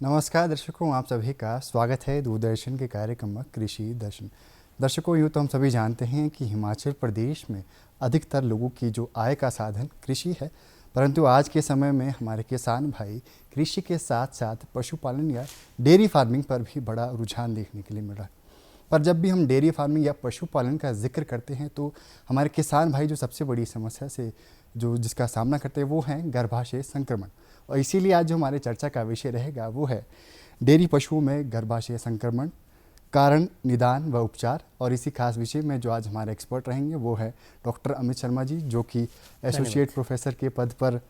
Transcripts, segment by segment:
नमस्कार दर्शकों, आप सभी का स्वागत है दूरदर्शन के कार्यक्रम कृषि दर्शन। दर्शकों, यूँ तो हम सभी जानते हैं कि हिमाचल प्रदेश में अधिकतर लोगों की जो आय का साधन कृषि है, परंतु आज के समय में हमारे किसान भाई कृषि के साथ साथ पशुपालन या डेयरी फार्मिंग पर भी बड़ा रुझान देखने के लिए मिल रहा है। पर जब भी हम डेयरी फार्मिंग या पशुपालन का जिक्र करते हैं तो हमारे किसान भाई जो सबसे बड़ी समस्या से जिसका सामना करते हैं वो हैं गर्भाशय संक्रमण। और इसीलिए आज जो हमारे चर्चा का विषय रहेगा वो है डेयरी पशुओं में गर्भाशय संक्रमण, कारण, निदान व उपचार। और इसी खास विषय में जो आज हमारे एक्सपर्ट रहेंगे वो है डॉक्टर अमित शर्मा जी, जो कि एसोसिएट प्रोफेसर के पद पर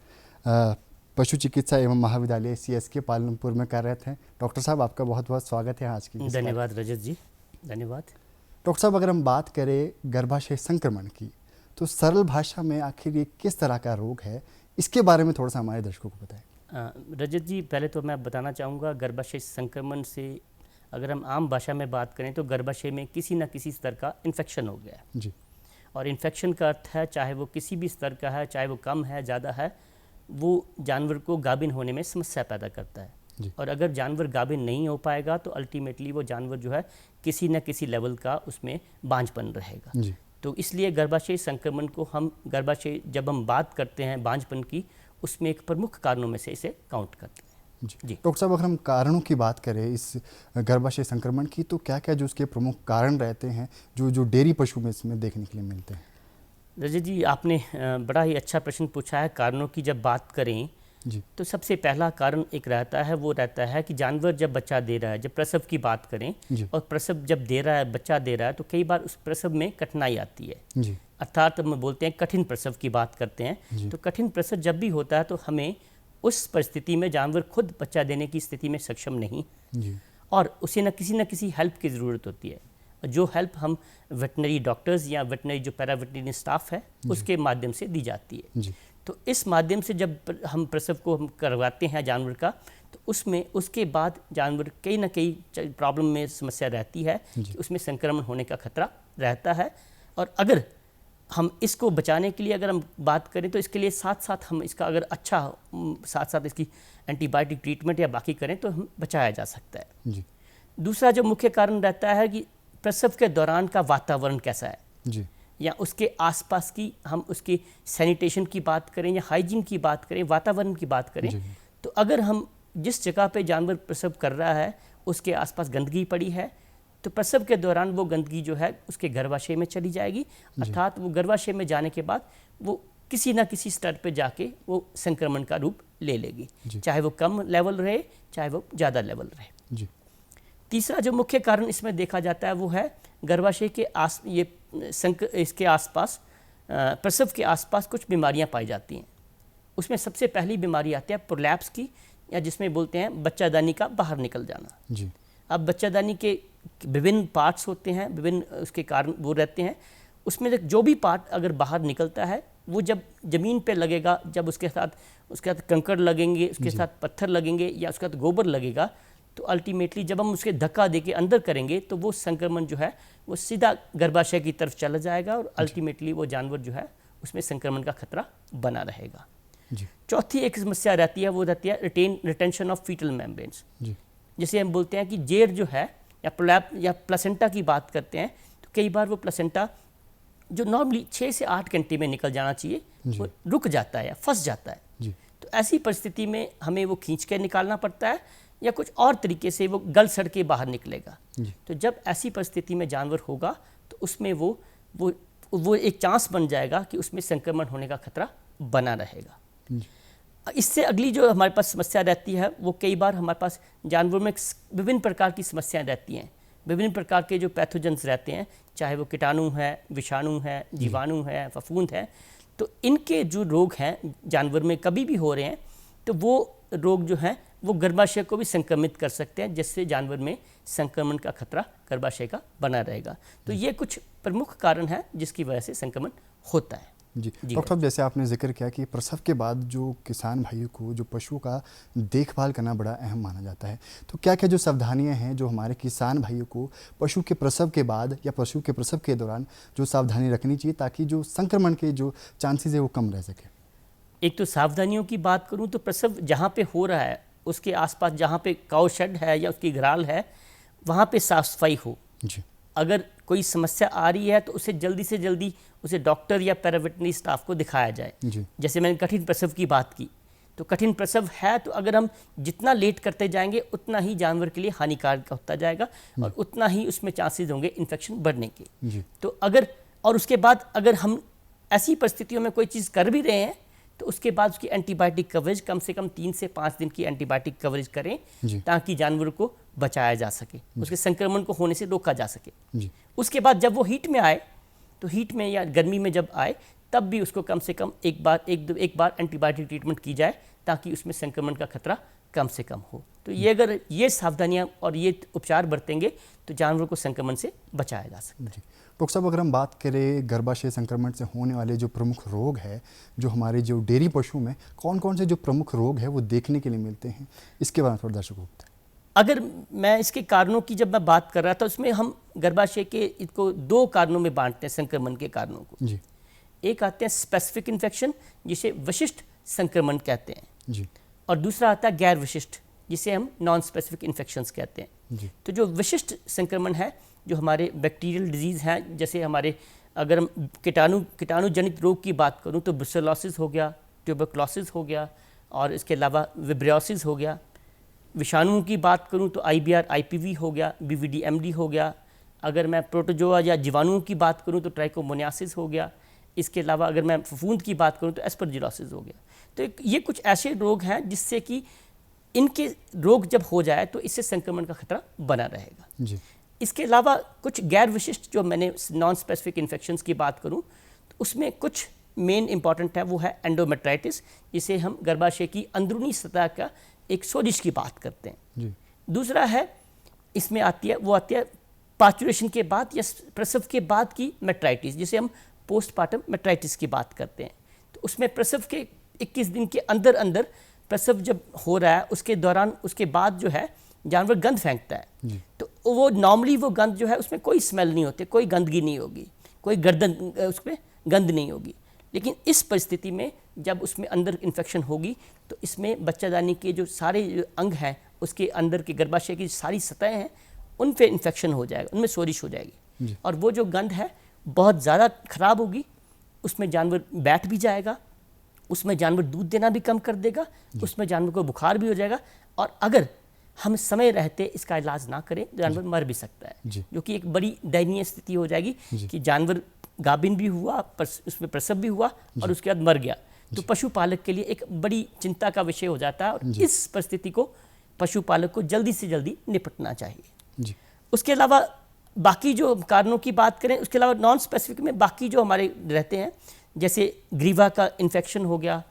पशु चिकित्सा एवं महाविद्यालय CSK पालमपुर में कार्यरत हैं। डॉक्टर साहब, आपका बहुत बहुत स्वागत है आज की। धन्यवाद रजत जी, धन्यवाद। डॉक्टर साहब, अगर हम बात करें गर्भाशय संक्रमण की तो सरल भाषा में आखिर ये किस तरह का रोग है, इसके बारे में थोड़ा सा हमारे दर्शकों को बताएं। रजत जी, पहले तो मैं बताना चाहूँगा गर्भाशय संक्रमण से अगर हम आम भाषा में बात करें तो गर्भाशय में किसी न किसी स्तर का इन्फेक्शन हो गया है जी। और इन्फेक्शन का अर्थ है चाहे वो किसी भी स्तर का है, चाहे वो कम है ज़्यादा है, वो जानवर को गाभिन होने में समस्या पैदा करता है जी। और अगर जानवर गाभिन नहीं हो पाएगा तो अल्टीमेटली वो जानवर जो है किसी न किसी लेवल का उसमें बांझपन रहेगा जी। तो इसलिए गर्भाशय संक्रमण को हम गर्भाशय जब हम बात करते हैं बांझपन की, उसमें एक प्रमुख कारणों में से इसे काउंट करते हैं। जी। डॉक्टर साहब, अगर हम कारणों की बात करें इस गर्भाशय संक्रमण की तो क्या क्या जो उसके प्रमुख कारण रहते हैं जो डेयरी पशु में इसमें देखने के लिए मिलते हैं? रजत जी, आपने बड़ा ही अच्छा प्रश्न पूछा है। कारणों की जब बात करें जी। तो सबसे पहला कारण एक रहता है, वो रहता है कि जानवर जब बच्चा दे रहा है, जब प्रसव की बात करें और प्रसव जब दे रहा है, बच्चा दे रहा है, तो कई बार उस प्रसव में कठिनाई आती है जी। अर्थात हम बोलते हैं कठिन प्रसव की बात करते हैं। तो कठिन प्रसव जब भी होता है तो हमें उस परिस्थिति में जानवर खुद बच्चा देने की स्थिति में सक्षम नहीं जी। और उसे न किसी हेल्प की ज़रूरत होती है, जो हेल्प हम वेटनरी डॉक्टर्स या वेटनरी जो पैरावेटनरी स्टाफ है उसके माध्यम से दी जाती है। जी। तो इस माध्यम से जब हम प्रसव को हम करवाते हैं जानवर का, तो उसमें उसके बाद जानवर कहीं ना कहीं प्रॉब्लम में समस्या रहती है कि उसमें संक्रमण होने का खतरा रहता है। और अगर हम इसको बचाने के लिए अगर हम बात करें तो इसके लिए साथ साथ हम इसका अगर अच्छा साथ साथ इसकी एंटीबायोटिक ट्रीटमेंट या बाकी करें तो हम बचाया जा सकता है। जी। दूसरा जो मुख्य कारण रहता है कि प्रसव के दौरान का वातावरण कैसा है जी। या उसके आसपास की हम उसकी सैनिटेशन की बात करें या हाइजीन की बात करें, वातावरण की बात करें, तो अगर हम जिस जगह पे जानवर प्रसव कर रहा है उसके आसपास गंदगी पड़ी है तो प्रसव के दौरान वो गंदगी जो है उसके गर्भाशय में चली जाएगी, अर्थात वो गर्भाशय में जाने के बाद वो किसी ना किसी स्तर पे जाके वो संक्रमण का रूप ले लेगी, चाहे वो कम लेवल रहे चाहे वो ज़्यादा लेवल रहे। जी। तीसरा जो मुख्य कारण इसमें देखा जाता है वो है गर्भाशय के इसके आसपास प्रसव के आसपास कुछ बीमारियां पाई जाती हैं। उसमें सबसे पहली बीमारी आती है प्रोलैप्स की, या जिसमें बोलते हैं बच्चादानी का बाहर निकल जाना। जी। अब बच्चादानी के विभिन्न पार्ट्स होते हैं, विभिन्न उसके कारण वो रहते हैं। उसमें जो भी पार्ट अगर बाहर निकलता है वो जब ज़मीन पे लगेगा, जब उसके साथ कंकड़ लगेंगे, उसके साथ पत्थर लगेंगे या उसके साथ गोबर लगेगा, तो अल्टीमेटली जब हम उसके धक्का दे के अंदर करेंगे तो वो संक्रमण जो है वो सीधा गर्भाशय की तरफ चला जाएगा और अल्टीमेटली वो जानवर जो है उसमें संक्रमण का खतरा बना रहेगा। जी। चौथी एक समस्या रहती है, वो रहती है रिटेंशन ऑफ फीटल मेम्ब्रेन्स। जैसे हम बोलते हैं कि जेर जो है या प्रोलैप या प्लेसेंटा की बात करते हैं तो कई बार वो प्लेसेंटा जो नॉर्मली 6 से 8 घंटे में निकल जाना चाहिए वो रुक जाता है या फंस जाता है। तो ऐसी परिस्थिति में हमें वो खींच के निकालना पड़ता है या कुछ और तरीके से वो गल सड़ के बाहर निकलेगा। तो जब ऐसी परिस्थिति में जानवर होगा तो उसमें वो एक चांस बन जाएगा कि उसमें संक्रमण होने का खतरा बना रहेगा। इससे अगली जो हमारे पास समस्या रहती है वो कई बार हमारे पास जानवरों में विभिन्न प्रकार की समस्याएं रहती हैं, विभिन्न प्रकार के जो पैथोजेंस रहते हैं, चाहे वो कीटाणु है, विषाणु है, जीवाणु है, फफूंद है। तो इनके जो रोग हैं जानवर में कभी भी हो रहे हैं तो वो रोग जो हैं वो गर्भाशय को भी संक्रमित कर सकते हैं, जिससे जानवर में संक्रमण का खतरा गर्भाशय का बना रहेगा। तो ये कुछ प्रमुख कारण हैं जिसकी वजह से संक्रमण होता है। जी। डॉक्टर साहब, जैसे आपने जिक्र किया कि प्रसव के बाद जो किसान भाइयों को जो पशुओं का देखभाल करना बड़ा अहम माना जाता है, तो क्या क्या जो सावधानियां हैं जो हमारे किसान भाइयों को पशु के प्रसव के बाद या पशु के प्रसव के दौरान जो सावधानी रखनी चाहिए ताकि जो संक्रमण के जो चांसेस है वो कम रह सके? एक तो सावधानियों की बात करूं तो प्रसव जहां पे हो रहा है उसके आसपास जहाँ पे काऊ शेड है या उसकी घराल है वहाँ पे साफ सफाई हो जी। अगर कोई समस्या आ रही है तो उसे जल्दी से जल्दी उसे डॉक्टर या पैरावेटनरी स्टाफ को दिखाया जाए जी। जैसे मैंने कठिन प्रसव की बात की, तो कठिन प्रसव है तो अगर हम जितना लेट करते जाएंगे उतना ही जानवर के लिए हानिकारक होता जाएगा और उतना ही उसमें चांसेस होंगे इन्फेक्शन बढ़ने के। जी। तो अगर और उसके बाद अगर हम ऐसी परिस्थितियों में कोई चीज़ कर भी रहे हैं तो उसके बाद उसकी एंटीबायोटिक कवरेज कम से कम 3 से 5 दिन की एंटीबायोटिक कवरेज करें ताकि जानवर को बचाया जा सके, उसके संक्रमण को होने से रोका जा सके। जी। उसके बाद जब वो हीट में आए तो हीट में या गर्मी में जब आए तब भी उसको कम से कम एक बार एंटीबायोटिक ट्रीटमेंट की जाए ताकि उसमें संक्रमण का खतरा कम से कम हो। तो ये अगर ये सावधानियां और ये उपचार बरतेंगे तो जानवरों को संक्रमण से बचाया जा सकता है। डॉक्टर साहब, अगर हम बात करें गर्भाशय संक्रमण से होने वाले जो प्रमुख रोग है, जो हमारे जो डेयरी पशु में कौन कौन से जो प्रमुख रोग है वो देखने के लिए मिलते हैं, इसके बारे में थोड़ा दर्शकों को बताएं। अगर मैं इसके कारणों की जब मैं बात कर रहा था उसमें हम गर्भाशय के इसको 2 कारणों में बांटते हैं संक्रमण के कारणों को जी। एक आते हैं स्पेसिफिक इन्फेक्शन जिसे विशिष्ट संक्रमण कहते हैं जी। और दूसरा आता है गैर विशिष्ट जिसे हम नॉन स्पेसिफिक इन्फेक्शंस कहते हैं। जी। तो जो विशिष्ट संक्रमण है जो हमारे बैक्टीरियल डिजीज़ हैं, जैसे हमारे अगर हम कीटाणु रोग की बात करूं तो ब्रुसेलोसिस हो गया, ट्यूबरकुलोसिस हो गया और इसके अलावा विब्रियोसिस हो गया। विषाणुओं की बात करूं तो IBR IPV हो गया, BVD MD हो गया। अगर मैं प्रोटोजोआ या जीवाणुओं की बात करूं तो ट्राइकोमोनियासिस हो गया। इसके अलावा अगर मैं फफूंद की बात करूं तो एस्परजिलोसिस हो गया। तो ये कुछ ऐसे रोग हैं जिससे कि इनके रोग जब हो जाए तो इससे संक्रमण का खतरा बना रहेगा। जी। इसके अलावा कुछ गैर विशिष्ट जो मैंने नॉन स्पेसिफिक इन्फेक्शंस की बात करूं तो उसमें कुछ मेन इंपॉर्टेंट है, वो है एंडोमेट्राइटिस जिसे हम गर्भाशय की अंदरूनी सतह का एक सोजिश की बात करते हैं। जी। दूसरा है इसमें आती है पार्चुरेशन के बाद या प्रसव के बाद की मेट्राइटिस जिसे हम पोस्टपार्टम मेट्राइटिस की बात करते हैं। तो उसमें प्रसव के 21 दिन के अंदर अंदर प्रसव जब हो रहा है उसके दौरान उसके बाद जो है जानवर गंध फेंकता है। तो वो नॉर्मली वो गंध जो है उसमें कोई स्मेल नहीं होती, कोई गंदगी नहीं होगी, कोई गर्दन उसमें गंध नहीं होगी। लेकिन इस परिस्थिति में जब उसमें अंदर इन्फेक्शन होगी तो इसमें बच्चादानी के जो सारे अंग हैं उसके अंदर के गर्भाशय की सारी सतहें हैं उन पे इन्फेक्शन हो जाएगा, उनमें सोजिश हो जाएगी और वो जो गंध है बहुत ज़्यादा खराब होगी। उसमें जानवर बैठ भी जाएगा, उसमें जानवर दूध देना भी कम कर देगा, उसमें जानवर को बुखार भी हो जाएगा और अगर हम समय रहते इसका इलाज ना करें तो जानवर मर भी सकता है, जो कि एक बड़ी दयनीय स्थिति हो जाएगी कि जानवर गाभिन भी हुआ, उसमें प्रसव भी हुआ और उसके बाद मर गया। तो पशुपालक के लिए एक बड़ी चिंता का विषय हो जाता है और इस परिस्थिति को पशुपालक को जल्दी से जल्दी निपटना चाहिए। उसके अलावा बाकी जो कारणों की बात करें उसके अलावा नॉन स्पेसिफिक में बाकी जो हमारे रहते हैं जैसे ग्रीवा का इन्फेक्शन हो गया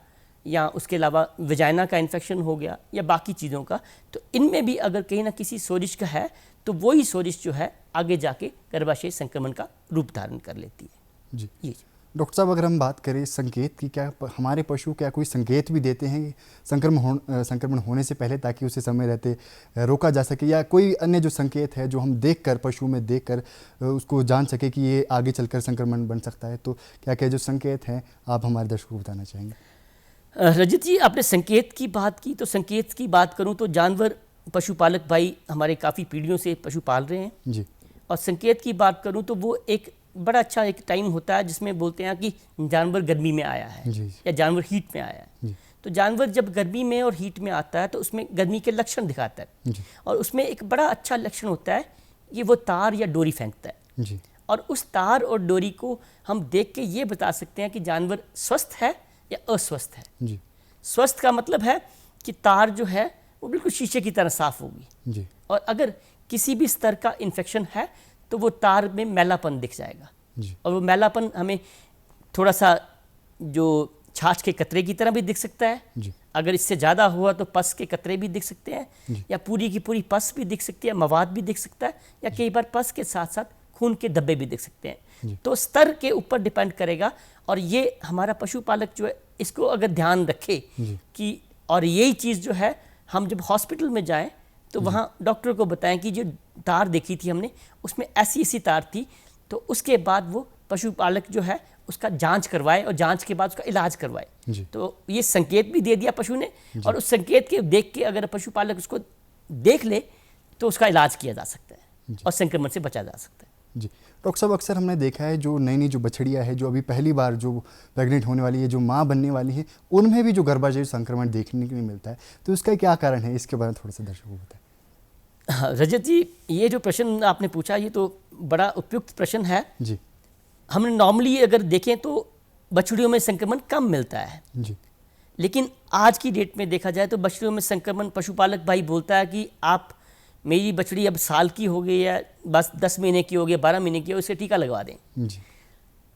या उसके अलावा वजाइना का इन्फेक्शन हो गया या बाकी चीज़ों का, तो इनमें भी अगर कहीं ना किसी सोजिश का है तो वही सोजिश जो है आगे जाके गर्भाशय संक्रमण का रूप धारण कर लेती है। जी। डॉक्टर साहब, अगर हम बात करें संकेत की, क्या हमारे पशु क्या कोई संकेत भी देते हैं संक्रमण होने से पहले ताकि उसे समय रहते रोका जा सके, या कोई अन्य जो संकेत है जो हम देखकर पशु में देखकर उसको जान सके कि ये आगे चलकर संक्रमण बन सकता है, तो क्या क्या जो संकेत हैं आप हमारे दर्शकों को बताना चाहेंगे? रजत जी, आपने संकेत की बात की तो संकेत की बात करूं तो जानवर पशुपालक भाई हमारे काफ़ी पीढ़ियों से पशु पाल रहे हैं जी। और संकेत की बात करूं तो वो एक बड़ा अच्छा एक टाइम होता है जिसमें बोलते हैं कि जानवर गर्मी में आया है या जानवर हीट में आया है। तो जानवर जब गर्मी में और हीट में आता है तो उसमें गर्मी के लक्षण दिखाता है और उसमें एक बड़ा अच्छा लक्षण होता है कि वो तार या डोरी फेंकता है और उस तार और डोरी को हम देख के ये बता सकते हैं कि जानवर स्वस्थ है या अस्वस्थ है। स्वस्थ का मतलब है कि तार जो है वो बिल्कुल शीशे की तरह साफ होगी और अगर किसी भी स्तर का इन्फेक्शन है तो वो तार में मैलापन दिख जाएगा और वो मैलापन हमें थोड़ा सा जो छाछ के कतरे की तरह भी दिख सकता है। अगर इससे ज़्यादा हुआ तो पस के कतरे भी दिख सकते हैं या पूरी की पूरी पस भी दिख सकती है, मवाद भी दिख सकता है या कई बार पस के साथ साथ खून के धब्बे भी दिख सकते हैं। तो स्तर के ऊपर डिपेंड करेगा और ये हमारा पशुपालक जो है इसको अगर ध्यान रखे कि और यही चीज़ जो है हम जब हॉस्पिटल में जाएं तो वहाँ डॉक्टर को बताएं कि जो तार देखी थी हमने उसमें ऐसी तार थी, तो उसके बाद वो पशुपालक जो है उसका जांच करवाए और जांच के बाद उसका इलाज करवाए। तो ये संकेत भी दे दिया पशु ने, और उस संकेत के देख के अगर पशुपालक उसको देख ले तो उसका इलाज किया जा सकता है और संक्रमण से बचा जा सकता है। जी डॉक्टर साहब, अक्सर हमने देखा है जो नई नई जो बछड़ियाँ है, जो अभी पहली बार जो प्रेग्नेंट होने वाली है, जो माँ बनने वाली है, उनमें भी जो गर्भाशय संक्रमण देखने के लिए मिलता है, तो इसका क्या कारण है? इसके बारे में थोड़ा सा दर्शकों को बताएं। हाँ रजत जी, ये जो प्रश्न आपने पूछा ये तो बड़ा उपयुक्त प्रश्न है जी। हमने नॉर्मली अगर देखें तो बछड़ियों में संक्रमण कम मिलता है जी, लेकिन आज की डेट में देखा जाए तो बछड़ियों में संक्रमण, पशुपालक भाई बोलता है कि आप मेरी बछड़ी अब साल की हो गई है, बस 10 महीने की हो गई, 12 महीने की हो, इसे टीका लगवा दें। जी।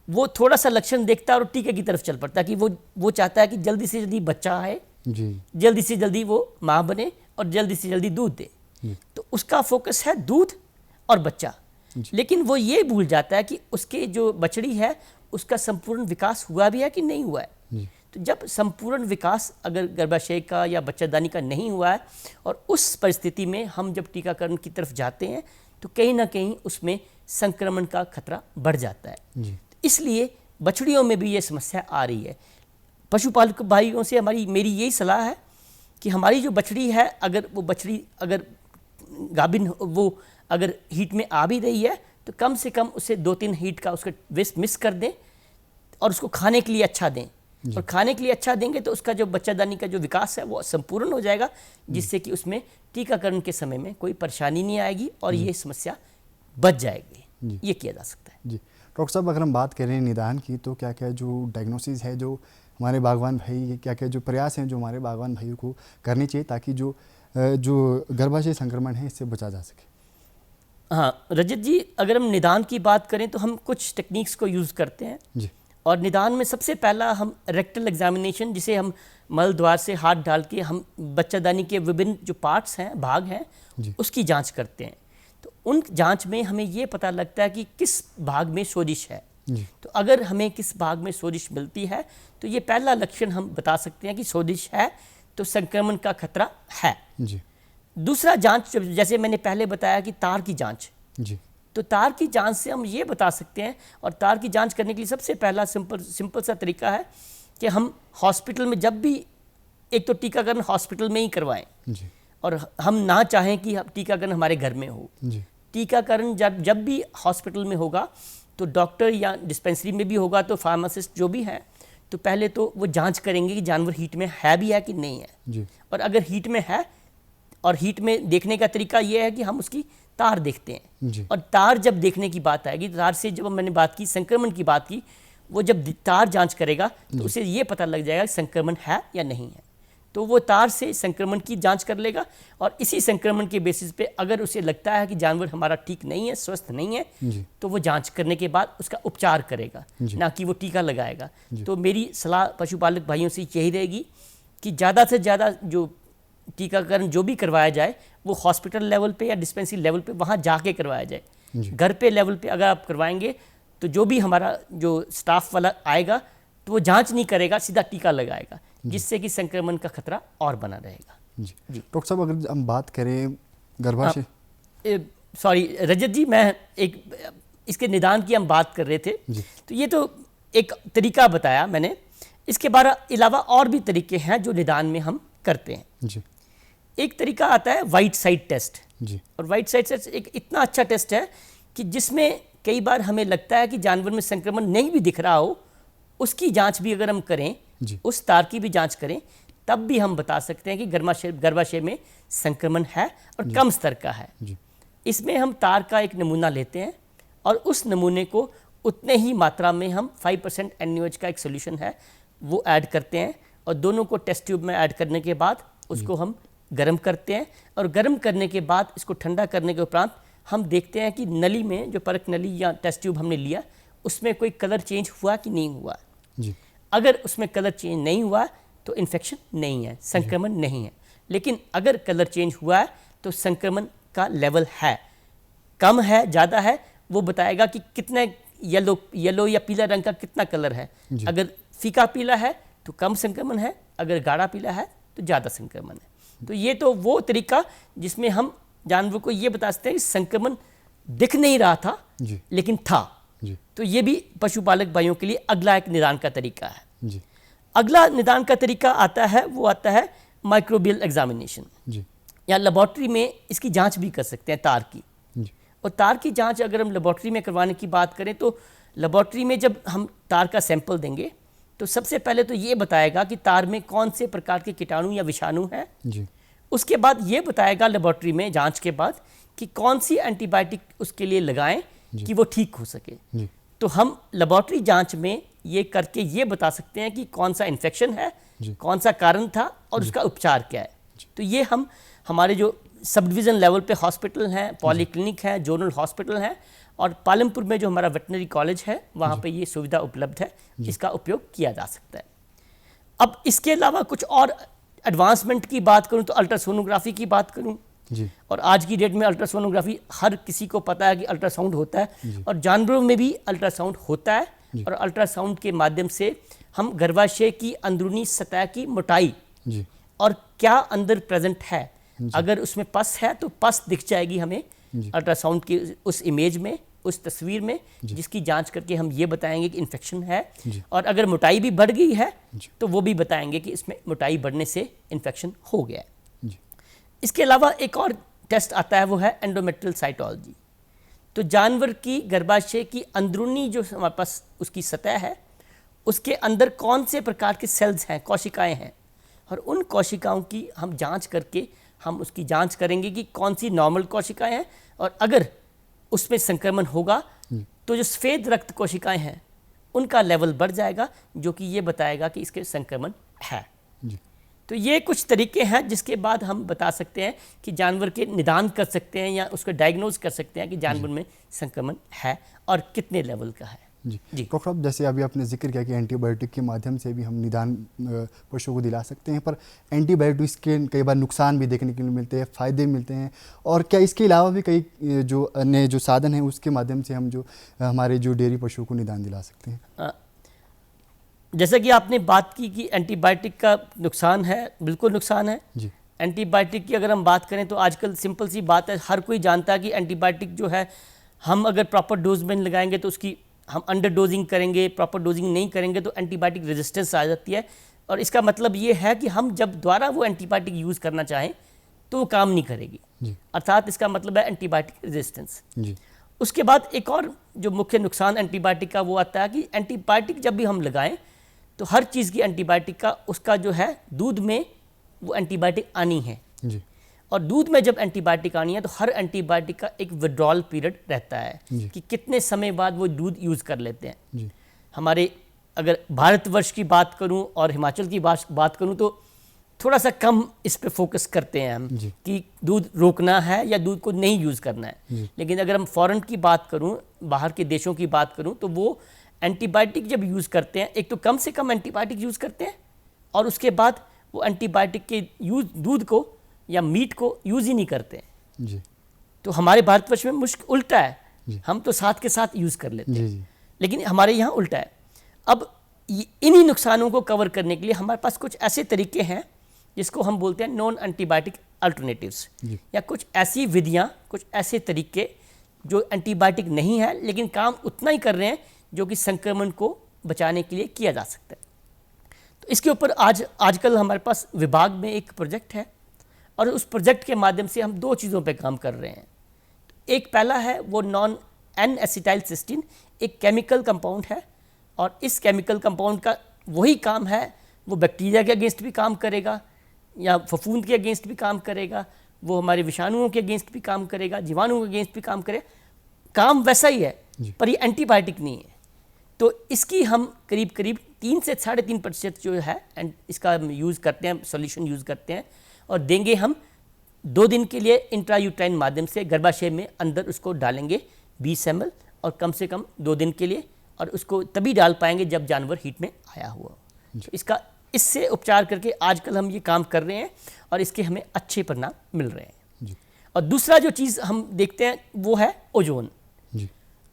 वो थोड़ा सा लक्षण देखता है और टीके की तरफ चल पड़ता है कि वो चाहता है कि जल्दी से जल्दी बच्चा आए, जी, जल्दी से जल्दी वो माँ बने और जल्दी से जल्दी दूध दे। तो उसका फोकस है दूध और बच्चा, लेकिन वो ये भूल जाता है कि उसके जो बछड़ी है उसका संपूर्ण विकास हुआ भी है कि नहीं हुआ है। तो जब संपूर्ण विकास अगर गर्भाशय का या बच्चादानी का नहीं हुआ है और उस परिस्थिति में हम जब टीकाकरण की तरफ जाते हैं तो कहीं ना कहीं उसमें संक्रमण का खतरा बढ़ जाता है। इसलिए बछड़ियों में भी ये समस्या आ रही है। पशुपालक भाइयों से मेरी यही सलाह है कि हमारी जो बछड़ी है, अगर वो बछड़ी अगर गाभिन वो अगर हीट में आ भी रही है तो कम से कम उसे 2-3 हीट का उसका वेस्ट मिस कर दें और उसको खाने के लिए अच्छा दें। और खाने के लिए अच्छा देंगे तो उसका जो बच्चादानी का जो विकास है वो संपूर्ण हो जाएगा, जिससे कि उसमें टीकाकरण के समय में कोई परेशानी नहीं आएगी और ये समस्या बच जाएगी। ये किया जा सकता है। जी डॉक्टर साहब, अगर हम बात करें निदान की तो क्या क्या जो डायग्नोसिस है, जो हमारे बागवान भाई, क्या क्या जो प्रयास हैं जो हमारे बागवान भाइयों को करनी चाहिए ताकि जो गर्भाशय संक्रमण है इससे बचा जा सके? हाँ रजत जी, अगर हम निदान की बात करें तो हम कुछ टेक्निक्स को यूज़ करते हैं जी। और निदान में सबसे पहला हम रेक्टल एग्जामिनेशन, जिसे हम मल द्वार से हाथ डाल के हम बच्चादानी के विभिन्न जो पार्ट्स हैं, भाग हैं, उसकी जांच करते हैं। तो उन जांच में हमें ये पता लगता है कि किस भाग में सोजिश है। तो अगर हमें किस भाग में सोजिश मिलती है तो ये पहला लक्षण हम बता सकते हैं कि सोजिश है तो संक्रमण का खतरा है। दूसरा जांच, जैसे मैंने पहले बताया कि तार की जांच, तो तार की जांच से हम ये बता सकते हैं, और तार की जांच करने के लिए सबसे पहला सिंपल सा तरीका है कि हम हॉस्पिटल में जब भी, एक तो टीकाकरण हॉस्पिटल में ही करवाएं और हम ना चाहें कि टीकाकरण हमारे घर में हो। टीकाकरण जब भी हॉस्पिटल में होगा तो डॉक्टर या डिस्पेंसरी में भी होगा तो फार्मासिस्ट जो भी है तो पहले तो वो जांच करेंगे कि जानवर हीट में है भी है कि नहीं है। और अगर हीट में है, और हीट में देखने का तरीका ये है कि हम उसकी तार देखते हैं। और तार जब देखने की बात आएगी, तार से जब मैंने बात की, संक्रमण की बात की, वो जब तार जांच करेगा तो उसे ये पता लग जाएगा कि संक्रमण है या नहीं है। तो वो तार से संक्रमण की जांच कर लेगा और इसी संक्रमण के बेसिस पे अगर उसे लगता है कि जानवर हमारा ठीक नहीं है, स्वस्थ नहीं है, तो वो जांच करने के बाद उसका उपचार करेगा, ना कि वो टीका लगाएगा। तो मेरी सलाह पशुपालक भाइयों से यही रहेगी कि ज़्यादा से ज़्यादा जो टीकाकरण जो भी करवाया जाए वो हॉस्पिटल लेवल पे या डिस्पेंसरी लेवल पे वहाँ जाके करवाया जाए। घर पे लेवल पे अगर आप करवाएंगे तो जो भी हमारा जो स्टाफ वाला आएगा तो वो जांच नहीं करेगा, सीधा टीका लगाएगा, जिससे कि संक्रमण का खतरा और बना रहेगा। जी डॉक्टर साहब, अगर हम बात करें गर्भाशय, सॉरी रजत जी, मैं एक इसके निदान की हम बात कर रहे थे, तो ये तो एक तरीका बताया मैंने। इसके अलावा और भी तरीके हैं जो निदान में हम करते हैं। एक तरीका आता है वाइट साइड टेस्ट। और वाइट साइड टेस्ट एक इतना अच्छा टेस्ट है कि जिसमें कई बार हमें लगता है कि जानवर में संक्रमण नहीं भी दिख रहा हो, उसकी जांच भी अगर हम करें, उस तार की भी जांच करें, तब भी हम बता सकते हैं कि गर्भाशय में संक्रमण है और कम स्तर का है। इसमें हम तार का एक नमूना लेते हैं और उस नमूने को उतने ही मात्रा में हम 5% NaOH का एक सोल्यूशन है वो ऐड करते हैं और दोनों को टेस्ट ट्यूब में ऐड करने के बाद उसको हम गर्म करते हैं। और गर्म करने के बाद इसको ठंडा करने के उपरांत हम देखते हैं कि नली में जो परख नली या टेस्ट ट्यूब हमने लिया उसमें कोई कलर चेंज हुआ कि नहीं हुआ। अगर उसमें कलर चेंज नहीं हुआ तो इन्फेक्शन नहीं है, संक्रमण नहीं है। लेकिन अगर कलर चेंज हुआ है तो संक्रमण का लेवल है, कम है, ज़्यादा है, वो बताएगा कि कितने येलो या पीला रंग का कितना कलर है। अगर फीका पीला है तो कम संक्रमण है, अगर गाढ़ा पीला है तो ज़्यादा संक्रमण है। तो ये तो वो तरीका जिसमें हम जानवर को ये बता सकते हैं कि संक्रमण दिख नहीं रहा था लेकिन था। जी। तो ये भी पशुपालक भाइयों के लिए अगला एक निदान का तरीका है। जी। अगला निदान का तरीका आता है माइक्रोबियल एग्जामिनेशन, या लेबोरेटरी में इसकी जांच भी कर सकते हैं तार की। जी। और तार की जांच अगर हम लेबोरेटरी में करवाने की बात करें तो लेबोरेटरी में जब हम तार का सैंपल देंगे तो सबसे पहले तो ये बताएगा कि तार में कौन से प्रकार के कीटाणु या विषाणु हैं। जी। उसके बाद ये बताएगा लेबोरेटरी में जांच के बाद कि कौन सी एंटीबायोटिक उसके लिए लगाएं कि वो ठीक हो सके। जी। तो हम लेबोरेटरी जांच में ये करके ये बता सकते हैं कि कौन सा इन्फेक्शन है, कौन सा कारण था और उसका उपचार क्या है। तो ये हम हमारे जो सब डिवीज़न लेवल पे हॉस्पिटल हैं, पॉलीक्लिनिक हैं, जोनल हॉस्पिटल हैं और पालमपुर में जो हमारा वेटनरी कॉलेज है वहाँ पे ये सुविधा उपलब्ध है, इसका उपयोग किया जा सकता है। अब इसके अलावा कुछ और एडवांसमेंट की बात करूँ तो अल्ट्रासोनोग्राफी की बात करूँ, और आज की डेट में अल्ट्रासोनोग्राफी हर किसी को पता है कि अल्ट्रासाउंड होता है और जानवरों में भी अल्ट्रासाउंड होता है। और अल्ट्रासाउंड के माध्यम से हम गर्भाशय की अंदरूनी सतह की मोटाई और क्या अंदर प्रेजेंट है, अगर उसमें पस है तो पस दिख जाएगी हमें अल्ट्रासाउंड की उस इमेज में, उस तस्वीर में, जिसकी जांच करके हम ये बताएंगे कि इन्फेक्शन है। और अगर मोटाई भी बढ़ गई है तो वो भी बताएंगे कि इसमें मोटाई बढ़ने से इन्फेक्शन हो गया है। इसके अलावा एक और टेस्ट आता है, वो है एंडोमेट्रियल साइटोलॉजी। तो जानवर की गर्भाशय की अंदरूनी जो हमारे पास उसकी सतह है उसके अंदर कौन से प्रकार के सेल्स हैं, कोशिकाएं हैं, और उन कोशिकाओं की हम जांच करके हम उसकी जांच करेंगे कि कौन सी नॉर्मल कोशिकाएं हैं, और अगर उसमें संक्रमण होगा तो जो सफ़ेद रक्त कोशिकाएं हैं उनका लेवल बढ़ जाएगा, जो कि ये बताएगा कि इसके संक्रमण है। तो ये कुछ तरीके हैं जिसके बाद हम बता सकते हैं कि जानवर के निदान कर सकते हैं या उसको डायग्नोज कर सकते हैं कि जानवर में संक्रमण है और कितने लेवल का है। जी। डॉक्टर साहब, जैसे अभी आपने जिक्र किया कि एंटीबायोटिक के माध्यम से भी हम निदान पशुओं को दिला सकते हैं, पर एंटीबायोटिक्स के कई बार नुकसान भी देखने के लिए मिलते हैं, फ़ायदे मिलते हैं, और क्या इसके अलावा भी कई जो अन्य जो साधन हैं उसके माध्यम से हम जो हमारे जो डेयरी पशुओं को निदान दिला सकते हैं? जैसा कि आपने बात की कि एंटीबायोटिक का नुकसान है, बिल्कुल नुकसान है जी। एंटीबायोटिक की अगर हम बात करें तो आजकल सिंपल सी बात है, हर कोई जानता है कि एंटीबायोटिक जो है हम अगर प्रॉपर डोज में लगाएंगे तो उसकी हम अंडर डोजिंग करेंगे, प्रॉपर डोजिंग नहीं करेंगे तो एंटीबायोटिक रेजिस्टेंस आ जाती है। और इसका मतलब ये है कि हम जब दोबारा वो एंटीबायोटिक यूज़ करना चाहें तो वो काम नहीं करेगी, अर्थात इसका मतलब है एंटीबायोटिक रेजिस्टेंस। उसके बाद एक और जो मुख्य नुकसान एंटीबायोटिक का वो आता है कि एंटीबायोटिक जब भी हम लगाएं तो हर चीज़ की एंटीबायोटिक का उसका जो है दूध में वो एंटीबायोटिक आनी है जी। और दूध में जब एंटीबायोटिक आनी है तो हर एंटीबायोटिक का एक विड्रॉल पीरियड रहता है कि कितने समय बाद वो दूध यूज़ कर लेते हैं जी। हमारे अगर भारतवर्ष की बात करूं और हिमाचल की बात करूं तो थोड़ा सा कम इस पे फोकस करते हैं हम कि दूध रोकना है या दूध को नहीं यूज़ करना है। लेकिन अगर हम फॉरेन की बात करूं, बाहर के देशों की बात करूं, तो वो एंटीबायोटिक जब यूज़ करते हैं, एक तो कम से कम एंटीबायोटिक यूज़ करते हैं और उसके बाद वो एंटीबायोटिक के यूज़ दूध को या मीट को यूज़ ही नहीं करते हैं जी। तो हमारे भारतवर्ष में मुश्किल उल्टा है, हम तो साथ के साथ यूज़ कर लेते हैं जी। लेकिन हमारे यहाँ उल्टा है। अब इन्हीं नुकसानों को कवर करने के लिए हमारे पास कुछ ऐसे तरीके हैं जिसको हम बोलते हैं नॉन एंटीबायोटिक अल्टरनेटिव्स, या कुछ ऐसी विधियाँ, कुछ ऐसे तरीके जो एंटीबायोटिक नहीं है लेकिन काम उतना ही कर रहे हैं जो कि संक्रमण को बचाने के लिए किया जा सकता है। तो इसके ऊपर आजकल हमारे पास विभाग में एक प्रोजेक्ट है और उस प्रोजेक्ट के माध्यम से हम दो चीज़ों पे काम कर रहे हैं। एक पहला है वो नॉन एन एसिटाइल सिस्टीन, एक केमिकल कंपाउंड है और इस केमिकल कंपाउंड का वही काम है, वो बैक्टीरिया के अगेंस्ट भी काम करेगा या फफूंद के अगेंस्ट भी काम करेगा, वो हमारे विषाणुओं के अगेंस्ट भी काम करेगा, जीवाणुओं के अगेंस्ट भी काम करेगा, काम वैसा ही है पर ये एंटीबायोटिक नहीं है। तो इसकी हम करीब 3 से 3.5% जो है इसका यूज़ करते हैं, सॉल्यूशन यूज़ करते हैं और देंगे हम 2 दिन के लिए इंट्रायूट्राइन माध्यम से गर्भाशय में अंदर उसको डालेंगे 20 ml और कम से कम 2 दिन के लिए, और उसको तभी डाल पाएंगे जब जानवर हीट में आया हुआ। तो इससे उपचार करके आजकल हम ये काम कर रहे हैं और इसके हमें अच्छे परिणाम मिल रहे हैं। और दूसरा जो चीज़ हम देखते हैं वो है ओजोन।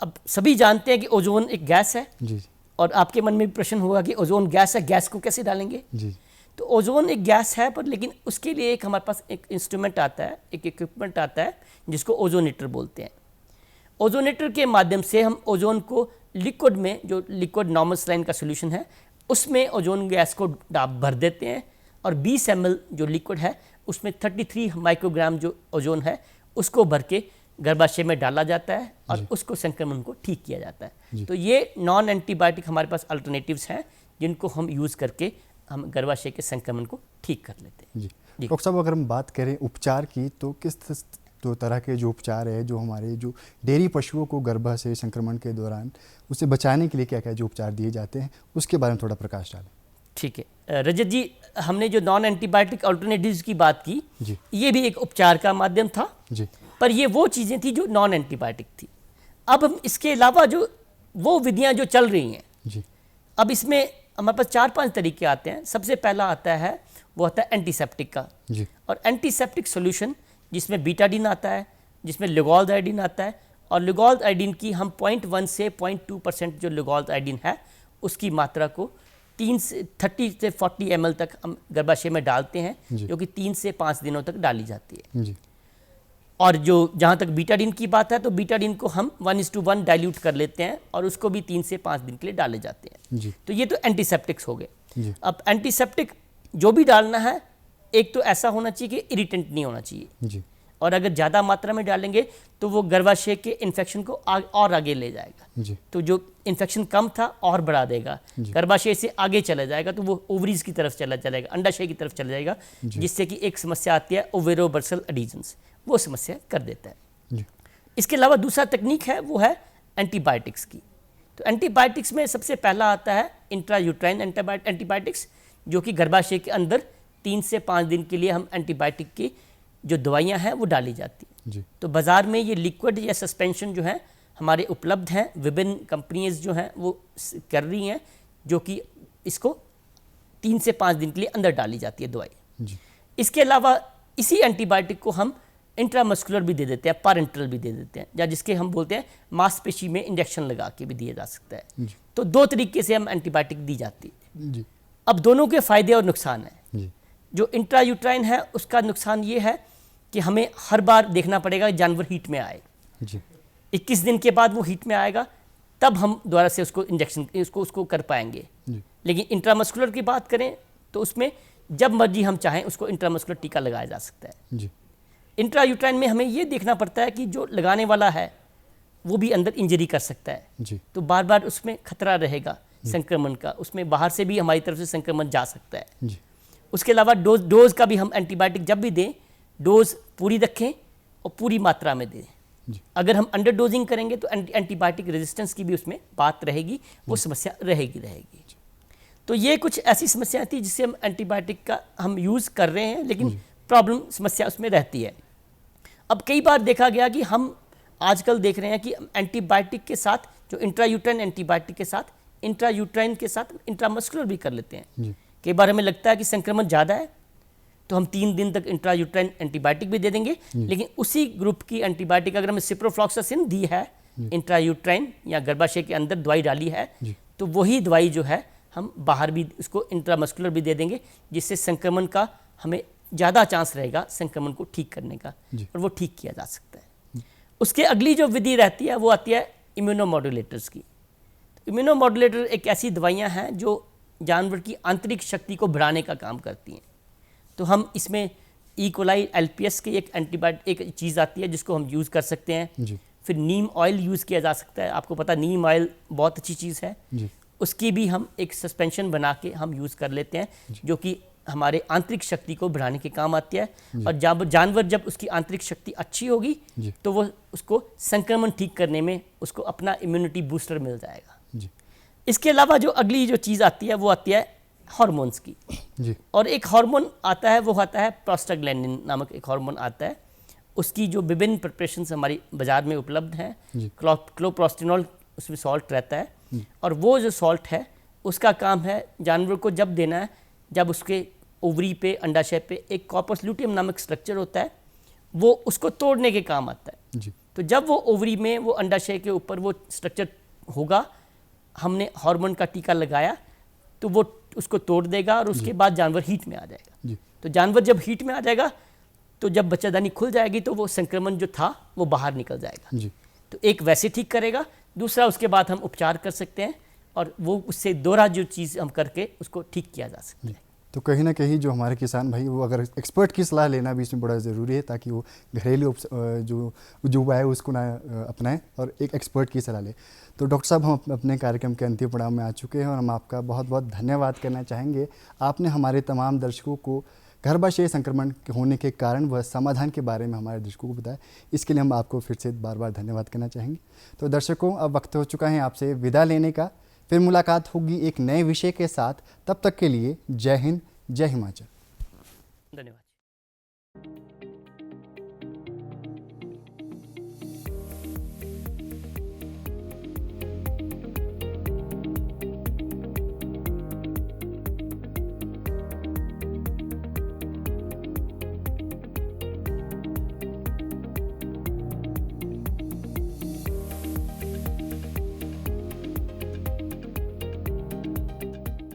अब सभी जानते हैं कि ओजोन एक गैस है जी। और आपके मन में भी प्रश्न होगा कि ओजोन गैस है, गैस को कैसे डालेंगे जी। तो ओजोन एक गैस है, पर लेकिन उसके लिए एक हमारे पास एक इंस्ट्रूमेंट आता है, एक इक्विपमेंट आता है जिसको ओजोनेटर बोलते हैं। ओजोनेटर के माध्यम से हम ओजोन को लिक्विड में, जो लिक्विड नॉर्मल सलाइन का सोल्यूशन है, उसमें ओजोन गैस को भर देते हैं और 20 ml जो लिक्विड है उसमें 33 माइक्रोग्राम जो ओजोन है उसको भर के गर्भाशय में डाला जाता है और उसको संक्रमण को ठीक किया जाता है। तो ये नॉन एंटीबायोटिक हमारे पास अल्टरनेटिव्स हैं जिनको हम यूज़ करके हम गर्भाशय के संक्रमण को ठीक कर लेते हैं। जी डॉक्टर साहब, अगर हम बात करें उपचार की तो किस तो तरह के जो उपचार है, जो हमारे जो डेयरी पशुओं को गर्भाशय संक्रमण के दौरान उसे बचाने के लिए क्या क्या जो उपचार दिए जाते हैं, उसके बारे में थोड़ा प्रकाश डालें। ठीक है रजत जी, हमने जो नॉन एंटीबायोटिक अल्टरनेटिव्स की बात की जी, ये भी एक उपचार का माध्यम था जी, पर ये वो चीज़ें थी जो नॉन एंटीबायोटिक थी। अब हम इसके अलावा जो वो विधियाँ जो चल रही हैं जी, अब इसमें हमारे पास 4-5 तरीके आते हैं। सबसे पहला आता है वो आता है एंटीसेप्टिक का जी, और एंटीसेप्टिक सॉल्यूशन जिसमें बीटाडीन आता है, जिसमें लिगोल्ड आयोडीन आता है, और लिगोल्ड आयोडीन की हम 0.1 से 0.2% जो लिगोल्ड आयोडीन है उसकी मात्रा को 30 से 40 ml तक हम गर्भाशय में डालते हैं, जो कि 3 से 5 दिनों तक डाली जाती है जी। और जो जहाँ तक बीटाडीन की बात है तो बीटाडीन को हम 1:1 डाइल्यूट कर लेते हैं और उसको भी 3 से 5 दिन के लिए डाले जाते हैं जी। तो ये तो एंटीसेप्टिक्स हो गए। अब एंटीसेप्टिक जो भी डालना है, एक तो ऐसा होना चाहिए कि इरिटेंट नहीं होना चाहिए जी, और अगर ज़्यादा मात्रा में डालेंगे तो वो गर्भाशय के इन्फेक्शन को और आगे ले जाएगा जी। तो जो इन्फेक्शन कम था और बढ़ा देगा, गर्भाशय से आगे चला जाएगा तो वो ओवरीज की तरफ चला जाएगा, अंडाशय की तरफ चला जाएगा, जिससे कि एक समस्या आती है ओवेरोबर्सल एडिशंस, वो समस्या कर देता है जी। इसके अलावा दूसरा तकनीक है वो है एंटीबायोटिक्स की। तो एंटीबायोटिक्स में सबसे पहला आता है इंट्रायूट्राइन एंटीबायोटिक्स, जो कि गर्भाशय के अंदर 3 से 5 दिन के लिए हम एंटीबायोटिक की जो दवाइयाँ हैं वो डाली जाती हैं। तो बाज़ार में ये लिक्विड या सस्पेंशन जो है हमारे उपलब्ध हैं, विभिन्न कंपनीज जो हैं वो कर रही हैं, जो कि इसको 3 से 5 दिन के लिए अंदर डाली जाती है दवाई। इसके अलावा इसी एंटीबायोटिक को हम इंट्रामस्कुलर भी दे देते हैं, पारेंटरल भी दे देते हैं, या जिसके हम बोलते हैं मांसपेशी में इंजेक्शन लगा के भी दिया जा सकता है। तो 2 तरीके से हम एंटीबायोटिक दी जाती है। अब दोनों के फ़ायदे और नुकसान हैं। जो इंट्रायूट्राइन है उसका नुकसान ये है कि हमें हर बार देखना पड़ेगा जानवर हीट में आए जी। 21 दिन के बाद वो हीट में आएगा, तब हम दोबारा से उसको इंजेक्शन उसको कर पाएंगे जी। लेकिन इंट्रामस्कुलर की बात करें तो उसमें जब मर्जी हम चाहें उसको इंट्रामस्कुलर टीका लगाया जा सकता है जी। इंट्रायूट्राइन में हमें ये देखना पड़ता है कि जो लगाने वाला है वो भी अंदर इंजरी कर सकता है जी। तो बार बार उसमें खतरा रहेगा संक्रमण का, उसमें बाहर से भी हमारी तरफ से संक्रमण जा सकता है जी। उसके अलावा डोज का भी हम एंटीबायोटिक जब भी दें, डोज पूरी रखें और पूरी मात्रा में दें। अगर हम अंडर डोजिंग करेंगे तो एंटीबायोटिक रेजिस्टेंस की भी उसमें बात रहेगी, वो समस्या रहेगी। तो ये कुछ ऐसी समस्याएं थी जिससे हम एंटीबायोटिक का हम यूज़ कर रहे हैं, लेकिन प्रॉब्लम समस्या उसमें रहती है। अब कई बार देखा गया कि हम आजकल देख रहे हैं कि एंटीबायोटिक के साथ जो इंट्रायूट्राइन एंटीबायोटिक के साथ इंट्रायूट्राइन के साथ इंट्रामस्कुलर भी कर लेते हैं। कई बार हमें लगता है कि संक्रमण ज़्यादा है तो हम 3 दिन तक इंट्रायूट्राइन एंटीबायोटिक भी दे देंगे, लेकिन उसी ग्रुप की एंटीबायोटिक अगर हमें सिप्रोफ्लॉक्सासिन दी है इंट्रायूट्राइन या गर्भाशय के अंदर दवाई डाली है, तो वही दवाई जो है हम बाहर भी उसको इंट्रामस्कुलर भी दे देंगे, जिससे संक्रमण का हमें ज़्यादा चांस रहेगा संक्रमण को ठीक करने का, और वो ठीक किया जा सकता है। उसके अगली जो विधि रहती है वो आती है इम्यूनोमॉड्यूलेटर्स की। इम्यूनोमॉड्यूलेटर एक ऐसी दवाइयाँ हैं जो जानवर की आंतरिक शक्ति को बढ़ाने का काम करती हैं। तो हम इसमें ई कोलाई एलपीएस की एक एंटीबायोटिक एक चीज़ आती है जिसको हम यूज़ कर सकते हैं जी। फिर नीम ऑयल यूज़ किया जा सकता है, आपको पता नीम ऑयल बहुत अच्छी चीज़ है जी। उसकी भी हम एक सस्पेंशन बना के हम यूज़ कर लेते हैं, जो कि हमारे आंतरिक शक्ति को बढ़ाने के काम आती है। और जब जानवर जब उसकी आंतरिक शक्ति अच्छी होगी तो वो उसको संक्रमण ठीक करने में उसको अपना इम्यूनिटी बूस्टर मिल जाएगा जी। इसके अलावा जो अगली जो चीज़ आती है वो आती है हार्मोन्स की जी। और एक हार्मोन आता है वो आता है प्रोस्टाग्लैंडिन नामक एक हार्मोन आता है, उसकी जो विभिन्न प्रिपरेशंस हमारी बाज़ार में उपलब्ध हैं। क्लोप्रोस्टिनोल उसमें सॉल्ट रहता है, और वो जो सॉल्ट है उसका काम है जानवर को जब देना है जब उसके ओवरी पे अंडाशय पे एक कॉर्पस ल्यूटियम नामक स्ट्रक्चर होता है, वो उसको तोड़ने के काम आता है जी। तो जब वो ओवरी में वो अंडाशय के ऊपर वो स्ट्रक्चर होगा, हमने हार्मोन का टीका लगाया तो वो उसको तोड़ देगा और उसके बाद जानवर हीट में आ जाएगा जी। तो जानवर जब हीट में आ जाएगा तो जब बच्चादानी खुल जाएगी तो वो संक्रमण जो था वो बाहर निकल जाएगा जी। तो एक वैसे ठीक करेगा, दूसरा उसके बाद हम उपचार कर सकते हैं और वो उससे दोहरा जो चीज़ हम करके उसको ठीक किया जा सकता है। तो कहीं ना कहीं जो हमारे किसान भाई वो अगर एक्सपर्ट की सलाह लेना भी इसमें बड़ा ज़रूरी है, ताकि वो घरेलू जो उपाय है उसको ना अपनाएं और एक एक्सपर्ट की सलाह लें। तो डॉक्टर साहब, हम अपने कार्यक्रम के अंतिम पड़ाव में आ चुके हैं और हम आपका बहुत बहुत धन्यवाद करना चाहेंगे। आपने हमारे तमाम दर्शकों को गर्भाशय संक्रमण होने के कारण व समाधान के बारे में हमारे दर्शकों को बताया, इसके लिए हम आपको फिर से बार बार धन्यवाद करना चाहेंगे। तो दर्शकों, अब वक्त हो चुका है आपसे विदा लेने का। फिर मुलाकात होगी एक नए विषय के साथ। तब तक के लिए जय हिंद, जय हिमाचल। धन्यवाद।